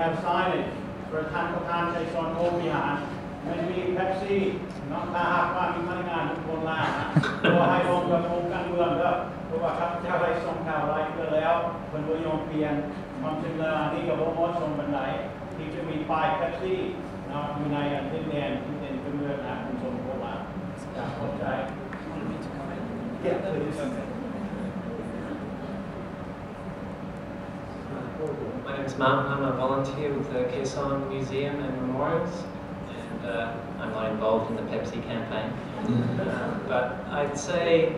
have signage for a Khon takes on Opihan. Maybe Pepsi, not that money on one line. So I don't go to Canada, so I have to have some kind of like the layout when we don't be in something like I need a lot more some night. He took me 5 Pepsi, now you know, and then come here and have some more line. Okay. Yeah, please. My name is Martin. I'm a volunteer with the Kaen Museum and Memorials, and I'm not involved in the Pepsi campaign. But I'd say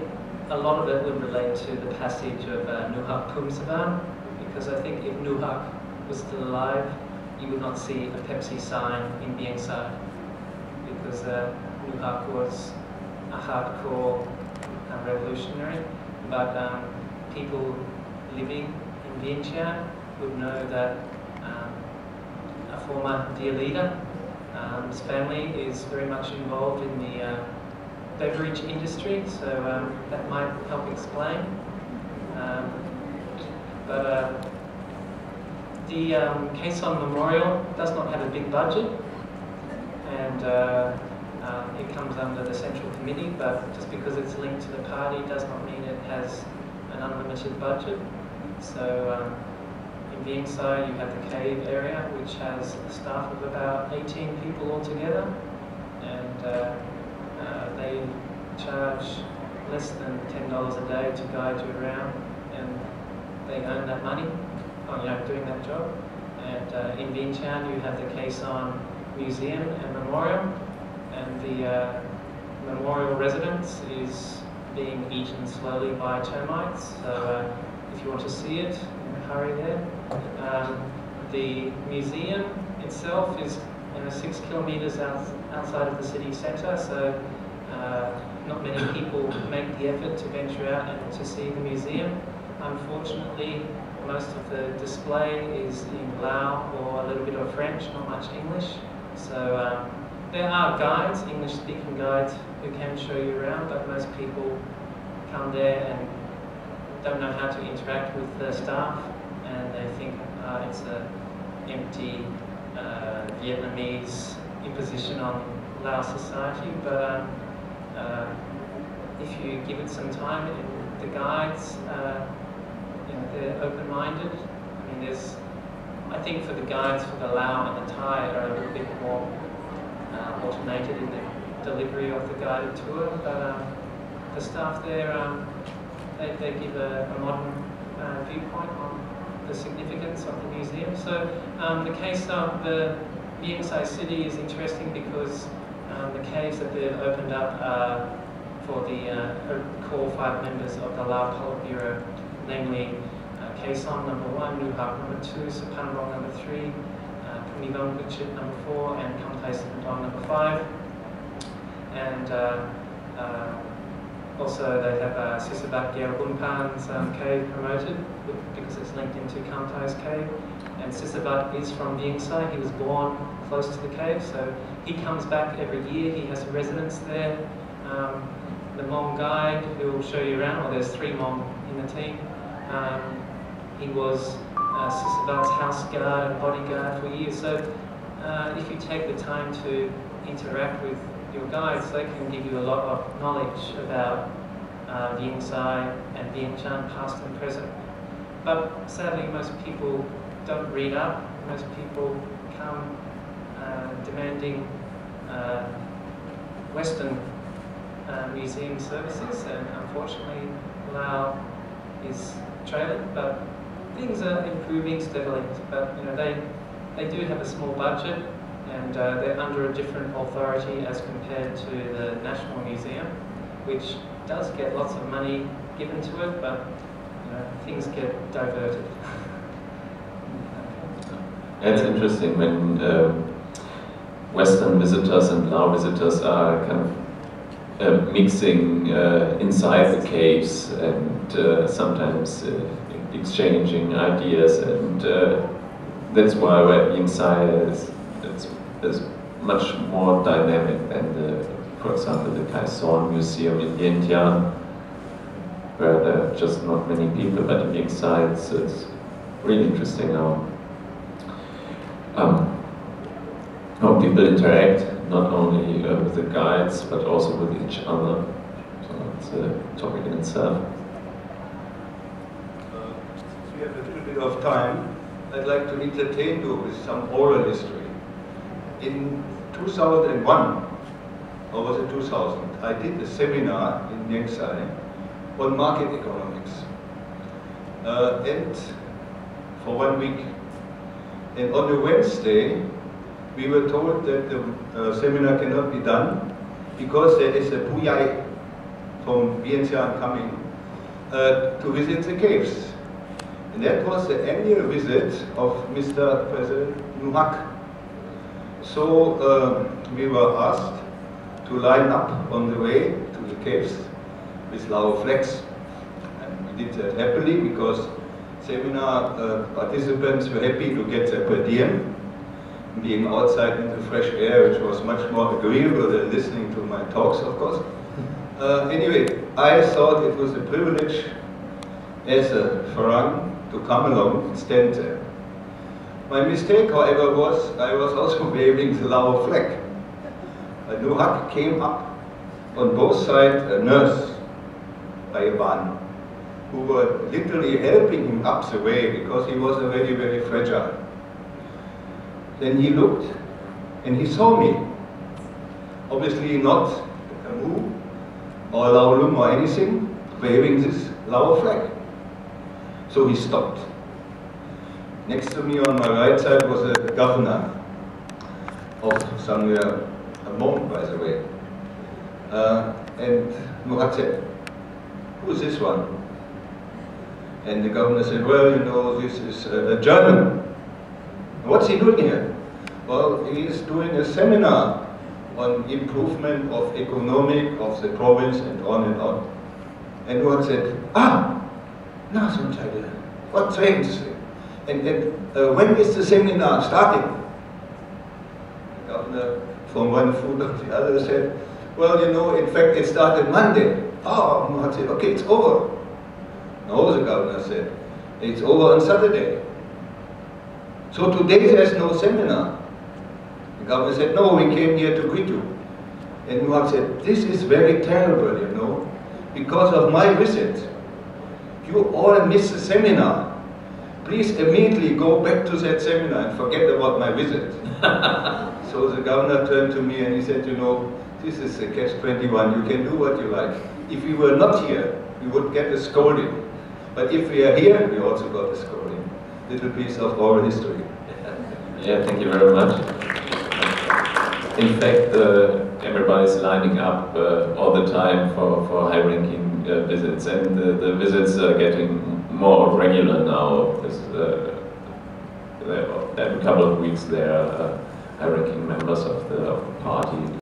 a lot of it would relate to the passage of Nuhak Kumsavan, because I think if Nuhak was still alive, you would not see a Pepsi sign in Vieng Sai, because Nuhak was a hardcore revolutionary, but people living in Vientiane would know that a former dear leader, his family is very much involved in the beverage industry, so that might help explain. But the Kaen Memorial does not have a big budget, and it comes under the Central Committee, but just because it's linked to the party does not mean it has an unlimited budget. So in Vieng Sai you have the cave area, which has a staff of about 18 people altogether, and they charge less than $10 a day to guide you around, and they earn that money, doing that job. And in Vientiane you have the Kaen Museum and Memorial, and the memorial residence is being eaten slowly by termites, so if you want to see it, hurry there. The museum itself is 6 kilometers outside of the city centre, so not many people make the effort to venture out and to see the museum. Unfortunately, most of the display is in Lao or a little bit of French, not much English. So there are guides, English-speaking guides, who can show you around, but most people come there and don't know how to interact with the staff, and they think it's an empty Vietnamese imposition on Lao society. But if you give it some time, and the guides, they're open-minded. I mean, I think for the guides for the Lao and the Thai are a little bit more automated in the delivery of the guided tour, but the staff there, they give a modern viewpoint on the significance of the museum. So the case of the Vieng Sai city is interesting because the caves that they've opened up are for the core 5 members of the Lao Politburo, namely Kaen number 1, Nuhak number 2, Supanrong number 3, Punivong Buchit number 4, and Kamtai Sipandong number 5. And also they have Sisabat Gyalbunpan's cave promoted because it's linked into Kamtai's cave. And Sisabat is from Vieng Sai. He was born close to the cave, so he comes back every year. He has a residence there. The Hmong guide who will show you around, well, there's 3 Hmong in the team. He was Sisabat's house guard and bodyguard for years. So if you take the time to interact with your guides, they can give you a lot of knowledge about Vieng Sai and Vientiane, past and present. But sadly, most people don't read up. Most people come demanding Western museum services, and unfortunately, Lao is trailing. But things are improving steadily. But they do have a small budget, and they're under a different authority as compared to the National Museum, which does get lots of money given to it, but things get diverted. It's interesting when Western visitors and Lao visitors are kind of mixing inside the caves and sometimes exchanging ideas, and that's why Vieng Sai is much more dynamic than for example, the Kaen Museum in Vientiane, where there are just not many people, but in Vieng Sai it's really interesting now. how people interact, not only with the guides, but also with each other. So it's a topic in itself. Since we have a little bit of time, I'd like to entertain you with some oral history. In 2001, or was it 2000, I did a seminar in Nyangsai on market economics. And for 1 week. And on a Wednesday, we were told that the seminar cannot be done because there is a Puyai from Vientiane coming to visit the caves. And that was the annual visit of Mr. President Nuhak. So we were asked to line up on the way to the caves with Lao flags. And we did that happily because seminar participants were happy to get their per diem, being outside in the fresh air, which was much more agreeable than listening to my talks, of course. Anyway, I thought it was a privilege as a Farang to come along and stand there. My mistake, however, was I was also waving the Lao flag. Nuhak came up on both sides, a nurse by a van, who were literally helping him up the way because he was already very fragile. Then he looked and he saw me. Obviously not a Camus or Lao Lum or anything, waving this Lao flag. So he stopped. Next to me on my right side was a governor of somewhere, a monk by the way. And Nuhak said, "Who is this one?" And the governor said, "Well, you know, this is a German." "What's he doing here?" "Well, he is doing a seminar on improvement of economic of the province and on and on." And Nuhak said, "Ah, na sonchai, what trains?" And when is the seminar starting? The governor from one foot to the other said, "Well, you know, in fact, it started Monday." "Oh," Nuhak said, "okay, it's over." "No," the governor said, "it's over on Saturday. So today there's no seminar." The governor said, "No, we came here to greet you." And Nuhak said, "This is very terrible, you know, because of my visit. You all miss the seminar. Please immediately go back to that seminar and forget about my visit." So the governor turned to me and he said, "You know, this is a catch-21. You can do what you like. If we were not here, we would get a scolding. But if we are here, we also got a scolding." Little piece of oral history. Yeah, thank you very much. In fact, everybody's lining up all the time for high-ranking visits, and the visits are getting more regular now. Every couple of weeks there are high-ranking members of the party